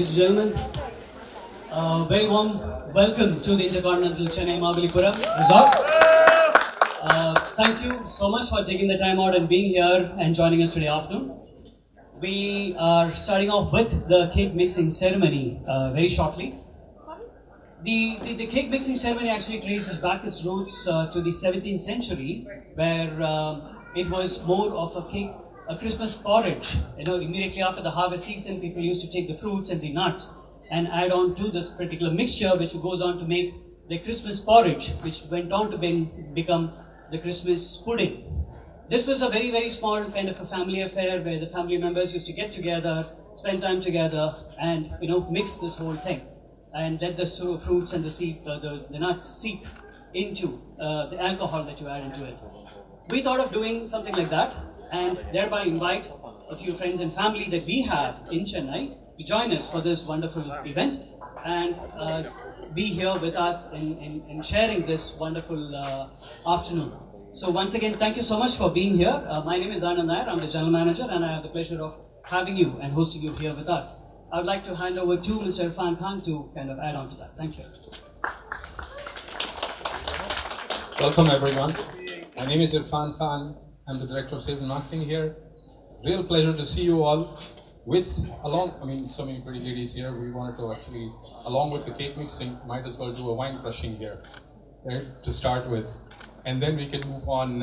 ladies and gentlemen. Very warm welcome to the Intercontinental Chennai Magalippuram Resort. Thank you so much for taking the time out and being here and joining us today afternoon. We are starting off with the cake mixing ceremony very shortly. The cake mixing ceremony actually traces back its roots to the 17th century, where it was more of a Christmas porridge. Immediately after the harvest season, people used to take the fruits and the nuts and add on to this particular mixture, which goes on to make the Christmas porridge, which went on to become the Christmas pudding. This was a very, very small kind of a family affair where the family members used to get together, spend time together, and mix this whole thing and let the fruits and the nuts seep into the alcohol that you add into it. We thought of doing something like that and thereby invite a few friends and family that we have in Chennai to join us for this wonderful event and be here with us in sharing this wonderful afternoon. So once again, thank you so much for being here. My name is Anand Nair, I'm the General Manager, and I have the pleasure of having you and hosting you here with us. I would like to hand over to Mr. Irfan Khan to kind of add on to that. Thank you. Welcome everyone. My name is Irfan Khan. I'm the Director of Sales and Marketing here. Real pleasure to see you all so many pretty ladies here. We wanted to actually, along with the cake mixing, might as well do a wine crushing here, right, to start with. And then we can move on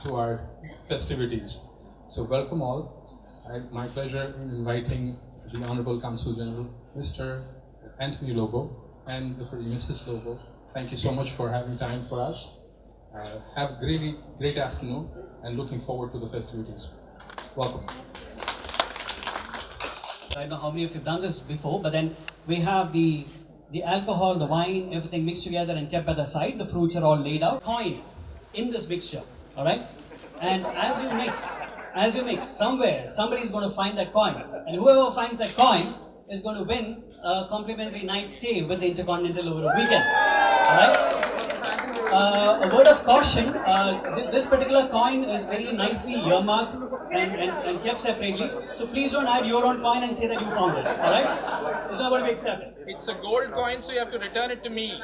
to our festivities. So welcome all. My pleasure in inviting the Honorable Counsel General, Mr. Anthony Lobo, and the pretty Mrs. Lobo. Thank you so much for having time for us. Have a great afternoon and looking forward to the festivities. Welcome. I don't know how many of you have done this before, but then we have the alcohol, the wine, everything mixed together and kept by the side. The fruits are all laid out. Coin in this mixture, all right? And as you mix, somewhere, somebody is going to find that coin. And whoever finds that coin is going to win a complimentary night stay with the Intercontinental over a weekend, all right? A word of caution, this particular coin is very nicely earmarked and kept separately. So please don't add your own coin and say that you found it, all right? It's not going to be accepted. It's a gold coin, so you have to return it to me.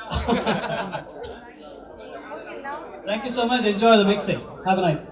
Thank you so much. Enjoy the mixing. Have a nice day.